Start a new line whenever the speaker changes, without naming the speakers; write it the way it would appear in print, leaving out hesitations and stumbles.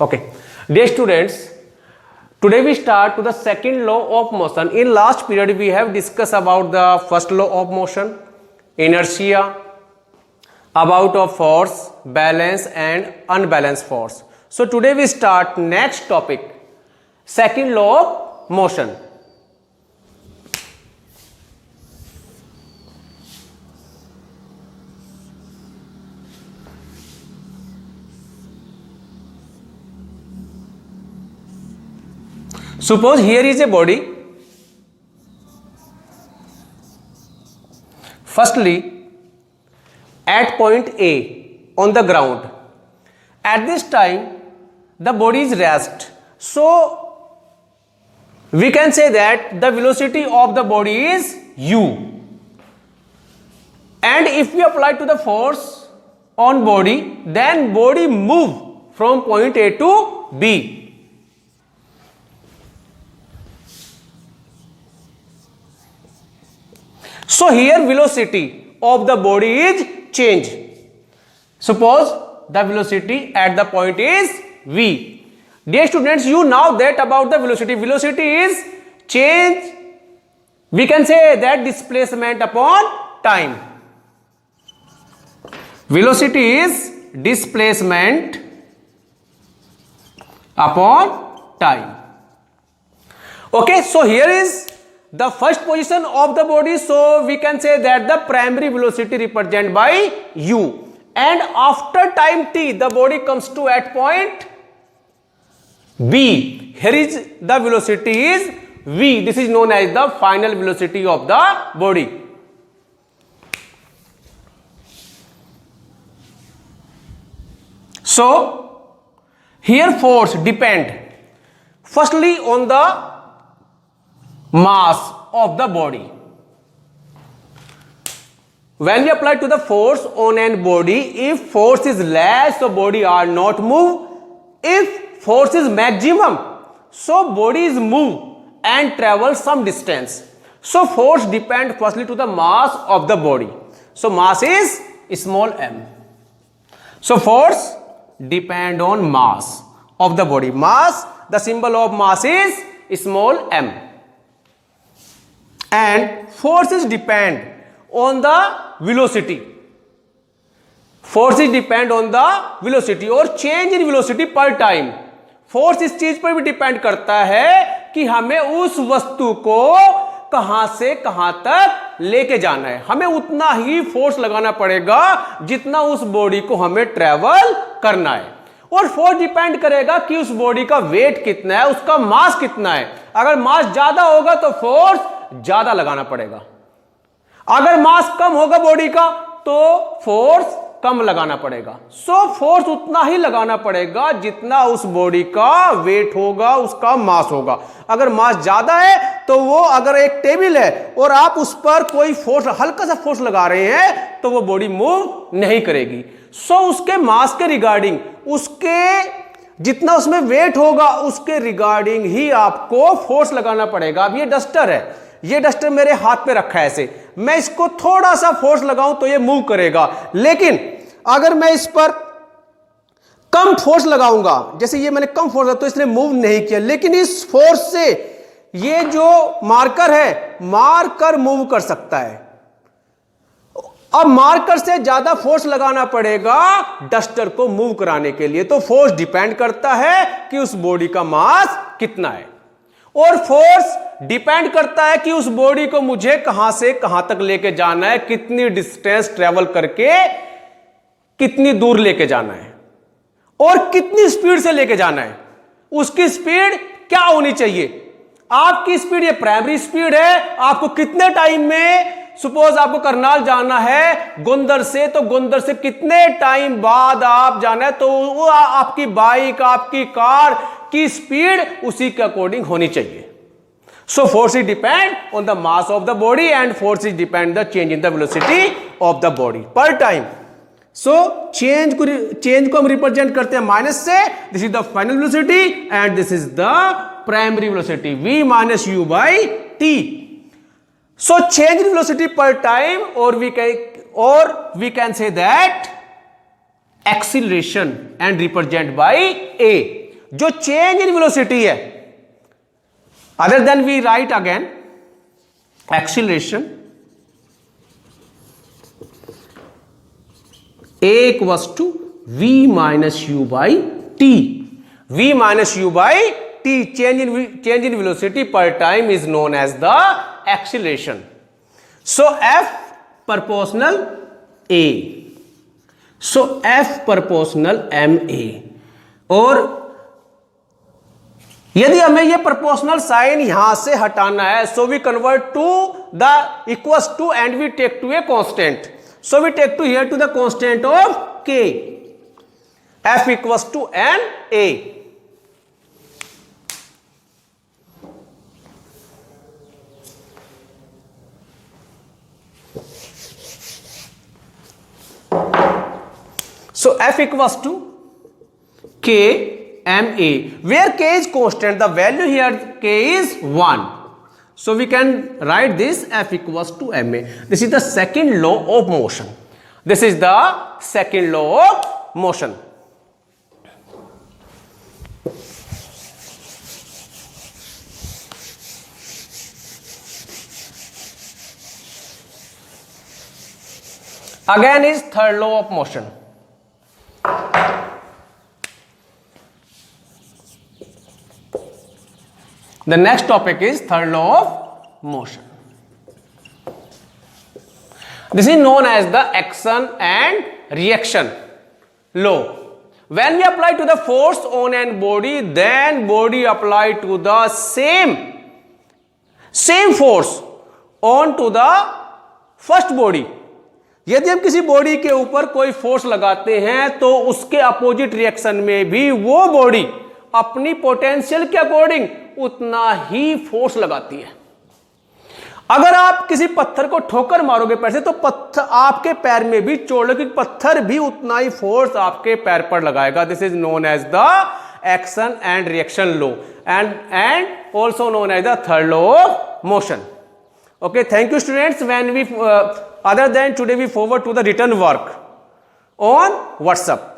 Okay, dear students, today we start to the second law of motion. In last period we have discussed about the first law of motion, inertia, about of force, balance and unbalanced force. So today we start next topic, second law of motion. Suppose here is a body. Firstly, at point A on the ground. At this time, the body is rest. So, we can say that the velocity of the body is u. And if we apply to the force on body, then body move from point A to B. So here velocity of the body is change. Suppose the velocity at the point is v. Dear students, you know that about the velocity. Velocity is change. We can say that displacement upon time. Velocity is displacement upon time. Okay, so here is the first position of the body, so we can say that the primary velocity represented by u, and after time t the body comes to at point B. Here is the velocity is v. This is known as the final velocity of the body. So here force depend firstly on the mass of the body. When we apply to the force on an body, if force is less, so body are not move. If force is maximum, so body is move and travel some distance. So force depend firstly to the mass of the body. So mass is small m. So force depend on mass of the body. Mass, the symbol of mass is small m. And forces depend on the velocity. Forces depend on the velocity और change in velocity per time. Force इस चीज पर भी depend करता है कि हमें उस वस्तु को कहां से कहां तक लेके जाना है. हमें उतना ही फोर्स लगाना पड़ेगा जितना उस बॉडी को हमें ट्रेवल करना है. और फोर्स डिपेंड करेगा कि उस बॉडी का वेट कितना है, उसका मास कितना है. अगर मास ज्यादा होगा तो फोर्स ज्यादा लगाना पड़ेगा. अगर मास कम होगा बॉडी का तो फोर्स कम लगाना पड़ेगा. सो फोर्स उतना ही लगाना पड़ेगा जितना उस बॉडी का वेट होगा, उसका मास होगा. अगर मास ज्यादा है तो वो अगर एक टेबल है और आप उस पर कोई फोर्स, हल्का सा फोर्स लगा रहे हैं तो वो बॉडी मूव नहीं करेगी. सो उसके मास के रिगार्डिंग, उसके जितना उसमें वेट होगा उसके रिगार्डिंग ही आपको फोर्स लगाना पड़ेगा. अब ये डस्टर है, ये डस्टर मेरे हाथ पे रखा है ऐसे, मैं इसको थोड़ा सा फोर्स लगाऊं तो ये मूव करेगा. लेकिन अगर मैं इस पर कम फोर्स लगाऊंगा, जैसे ये मैंने कम फोर्स तो इसने मूव नहीं किया, लेकिन इस फोर्स से ये जो मार्कर है, मार्कर मूव कर सकता है. अब मार्कर से ज्यादा फोर्स लगाना पड़ेगा डस्टर को मूव कराने के लिए. तो फोर्स डिपेंड करता है कि उस बॉडी का मास कितना है, और फोर्स डिपेंड करता है कि उस बॉडी को मुझे कहां से कहां तक लेके जाना है, कितनी डिस्टेंस ट्रेवल करके कितनी दूर लेके जाना है, और कितनी स्पीड से लेके जाना है. उसकी स्पीड क्या होनी चाहिए. आपकी स्पीड, ये प्राइमरी स्पीड है, आपको कितने टाइम में, सपोज आपको करनाल जाना है गोंदर से, तो गोंदर से कितने टाइम बाद आप जाना है, तो वो आपकी बाइक, आपकी कार की स्पीड उसी के अकॉर्डिंग होनी चाहिए. So force is depend on the mass of the body and force is depend the change in the velocity of the body पर टाइम. सो चेंज को हम रिप्रेजेंट करते हैं माइनस से. This is the final velocity and this is the primary velocity v minus u by t. So change in velocity per time, or we can say that acceleration and represent by a. जो change in velocity है, other than we write again acceleration A equals to v minus u by t. v minus u by t, change in velocity per time is known as the acceleration. So F proportional A, so F proportional ma. और यदि हमें ये proportional sign यहां से हटाना है, so we convert to the equals to and we take to a constant. So we take to here to the constant of k. F equals to na. So F equals to k ma, where k is constant, the value here k is 1. So we can write this F equals to ma. This is the second law of motion. This is the second law of motion. Again is third law of motion. The next topic is third law of motion. This is known as the action and reaction law. When we apply to the force on an body, then body apply to the same force on to the first body. यदि हम किसी body के ऊपर कोई force लगाते हैं तो उसके अपोजिट रिएक्शन में भी वो बॉडी अपनी पोटेंशियल के अकॉर्डिंग उतना ही फोर्स लगाती है. अगर आप किसी पत्थर को ठोकर मारोगे पैर से तो पत्थर आपके पैर में भी चोट लगेगी, पत्थर भी उतना ही फोर्स आपके पैर पर लगाएगा. This is known as the action and reaction law and also known as the third law of motion. Okay, thank you students. When we other than today we forward to the written work on WhatsApp.